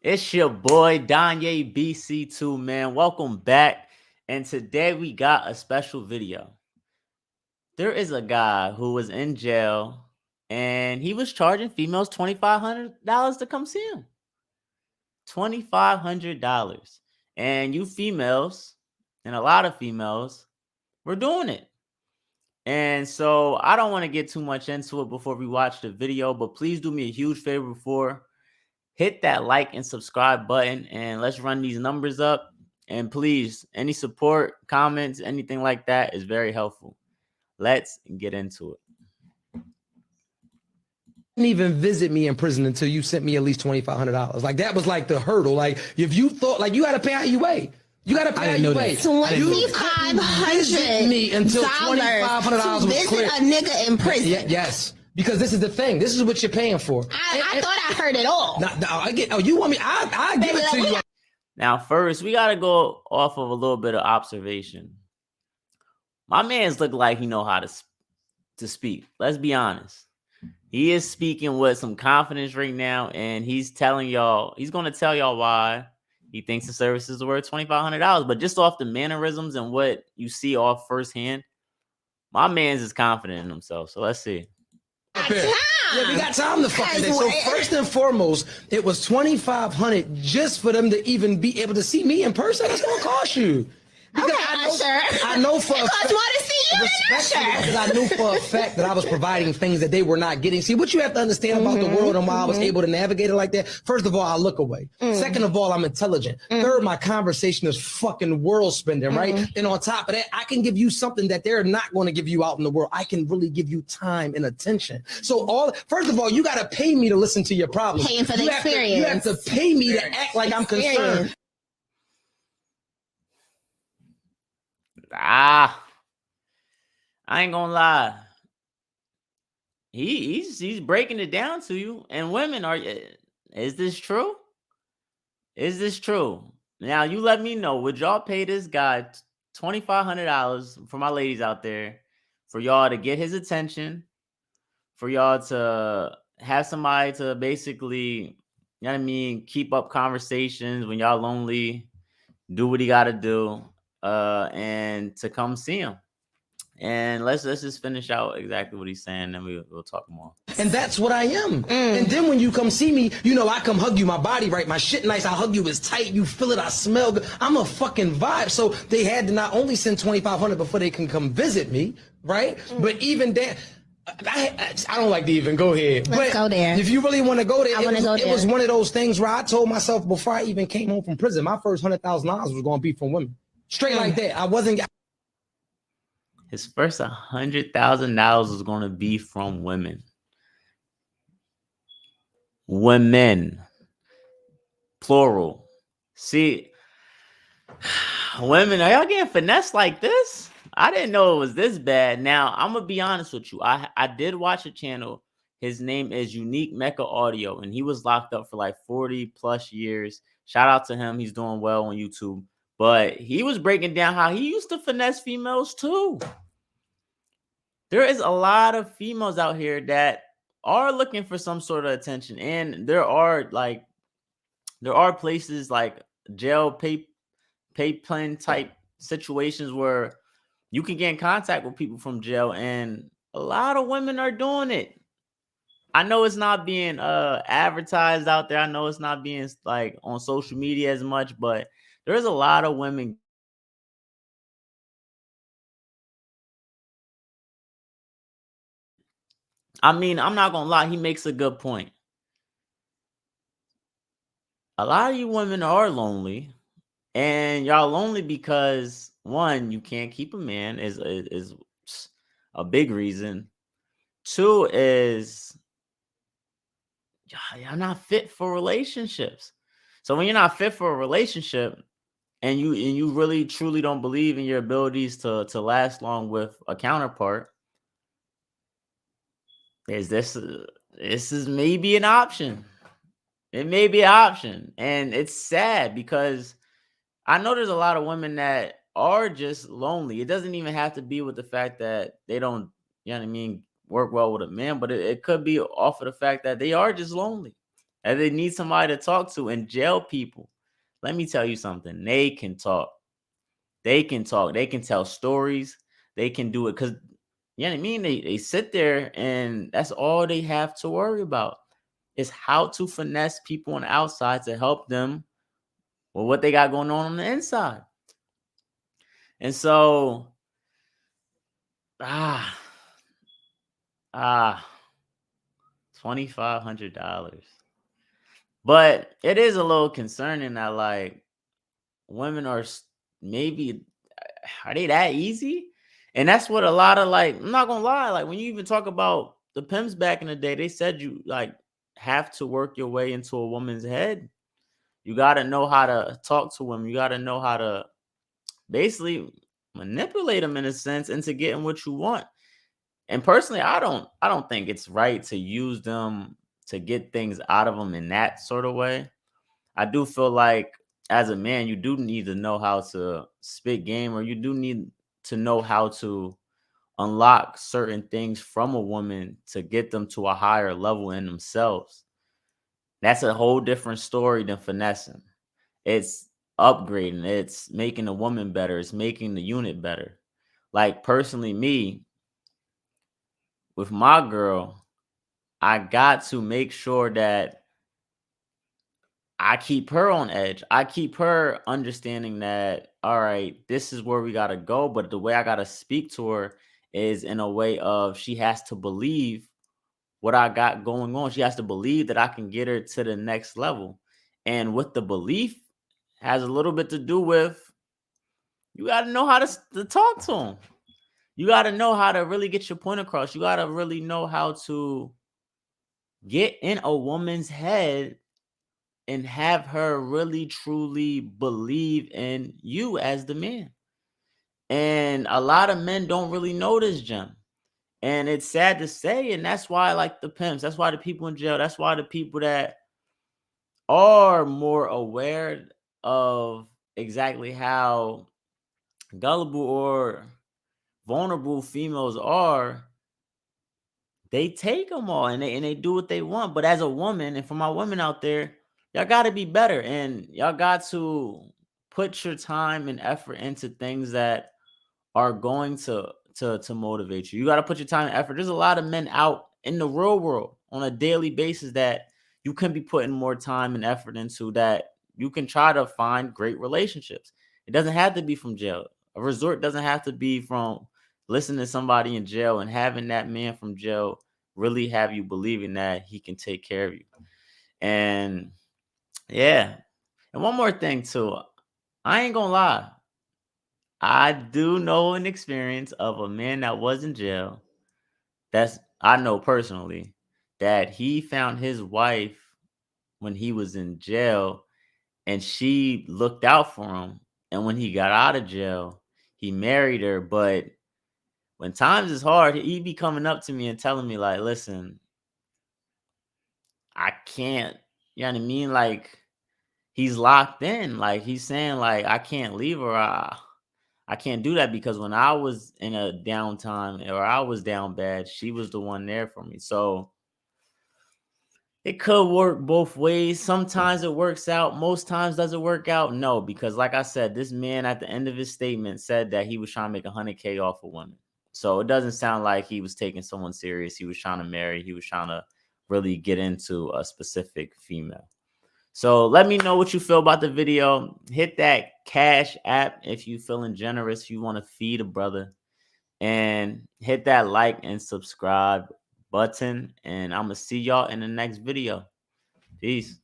It's your boy Danye BC2, man. Welcome back. And today we got a special video. There is a guy who was in jail and he was charging females $2,500 to come see him. $2,500. And you females, and a lot of females, were doing it. And so I don't want to get too much into it before we watch the video, but please do me a huge favor before. Hit that like and subscribe button and let's run these numbers up. And please, any support, comments, anything like that is very helpful. Let's get into it. Didn't even visit me in prison until you sent me at least $2,500. Like that was like the hurdle. Like if you thought like you got to pay IUA. You got to pay IUA. $2,500 me until $2,500 to was visit clear. a nigga in prison. Yes. Because this is the thing. This is what you're paying for. I thought I heard it all. I get. Oh, you want me? I give it to you. Now, first, we got to go off of a little bit of observation. My man's look like he know how to speak. Let's be honest. He is speaking with some confidence right now, and he's telling y'all, he's going to tell y'all why he thinks the service is worth $2,500. But just off the mannerisms and what you see off firsthand, my man's is confident in himself. So let's see. Yeah, we got time to fucking day. So first and foremost, it was $2,500 just for them to even be able to see me in person. That's gonna cost you. Because I know for a fact, because I knew for a fact that I was providing things that they were not getting. See, what you have to understand about the world and why I was able to navigate it like that. First of all, I look away. Second of all, I'm intelligent. Third, my conversation is fucking world spending, right? And on top of that, I can give you something that they're not going to give you out in the world. I can really give you time and attention. So first of all, you got to pay me to listen to your problems. Paying for the experience. You have to pay me to act like I'm concerned. I ain't gonna lie. He's breaking it down to you. And women is this true? Is this true? Now you let me know. Would y'all pay this guy $2,500 for my ladies out there for y'all to get his attention, for y'all to have somebody to basically, you know what I mean, keep up conversations when y'all lonely, do what he got to do. And to come see him. And let's just finish out exactly what he's saying, and we'll talk more. And that's what I am. And then when you come see me, you know, I come hug you, my body right, my shit nice, I hug you, it's tight, you feel it, I smell good. I'm a fucking vibe. So they had to not only send $2,500 before they can come visit me, right? But even then, I don't like to even go here. Let's go there. If you really want to go there, it was one of those things where I told myself before I even came home from prison, my first $100,000 was going to be from women. Straight like that. I wasn't. His first $100,000 was going to be from women. Women. Plural. See, women, are y'all getting finessed like this? I didn't know it was this bad. Now, I'm going to be honest with you. I did watch a channel. His name is Unique Mecca Audio, and he was locked up for like 40 plus years. Shout out to him. He's doing well on YouTube. But he was breaking down how he used to finesse females too. There is a lot of females out here that are looking for some sort of attention. And there are places like jail pay plan type situations where you can get in contact with people from jail. And a lot of women are doing it. I know it's not being advertised out there. I know it's not being like on social media as much, but there's a lot of women. I mean, I'm not going to lie. He makes a good point. A lot of you women are lonely, and y'all lonely because, one, you can't keep a man is a big reason. Two is y'all not fit for relationships. So when you're not fit for a relationship, and you really truly don't believe in your abilities to last long with a counterpart, this is maybe an option. It may be an option. And it's sad because I know there's a lot of women that are just lonely. It doesn't even have to be with the fact that they don't, you know what I mean, work well with a man, but it could be off of the fact that they are just lonely. that they need somebody to talk to. And jail people, let me tell you something. They can talk. They can talk. They can tell stories. They can do it because, you know what I mean? They sit there and that's all they have to worry about is how to finesse people on the outside to help them with what they got going on the inside. And so, ah, ah, $2,500. But it is a little concerning that like women are maybe are they that easy? And that's what a lot of like, I'm not gonna lie, like when you even talk about the pimps back in the day, they said you like have to work your way into a woman's head. You gotta know how to talk to them. You gotta know how to basically manipulate them in a sense into getting what you want. And personally, I don't think it's right to use them to get things out of them in that sort of way. I do feel like as a man, you do need to know how to spit game, or you do need to know how to unlock certain things from a woman to get them to a higher level in themselves. That's a whole different story than finessing. It's upgrading, it's making the woman better, it's making the unit better. Like personally, me with my girl, I got to make sure that I keep her on edge. I keep her understanding that, all right, this is where we got to go. But the way I got to speak to her is in a way of she has to believe what I got going on. She has to believe that I can get her to the next level. And with the belief has a little bit to do with you got to know how to talk to them. You got to know how to really get your point across. You got to really know how to get in a woman's head and have her really truly believe in you as the man. And a lot of men don't really know this gem. And it's sad to say, and that's why like the pimps, that's why the people in jail, that's why the people that are more aware of exactly how gullible or vulnerable females are, they take them all and they do what they want. But as a woman, and for my women out there, y'all got to be better and y'all got to put your time and effort into things that are going to motivate you. You got to put your time and effort. There's a lot of men out in the real world on a daily basis that you can be putting more time and effort into that you can try to find great relationships. It doesn't have to be from jail. A resort doesn't have to be from listening to somebody in jail and having that man from jail really have you believing that he can take care of you. And yeah. And one more thing too. I ain't gonna lie. I do know an experience of a man that was in jail. That's I know personally that he found his wife when he was in jail and she looked out for him. And when he got out of jail, he married her. But when times is hard, he be coming up to me and telling me, like, listen, I can't, you know what I mean? Like, he's locked in. Like, he's saying, like, I can't leave her. I can't do that because when I was in a downtime or I was down bad, she was the one there for me. So it could work both ways. Sometimes it works out. Most times does it work out? No, because like I said, this man at the end of his statement said that he was trying to make 100K off of women. So it doesn't sound like he was taking someone serious. He was trying to marry. He was trying to really get into a specific female. So let me know what you feel about the video. Hit that Cash app if you feeling generous. If you want to feed a brother. And hit that like and subscribe button. And I'm going to see y'all in the next video. Peace.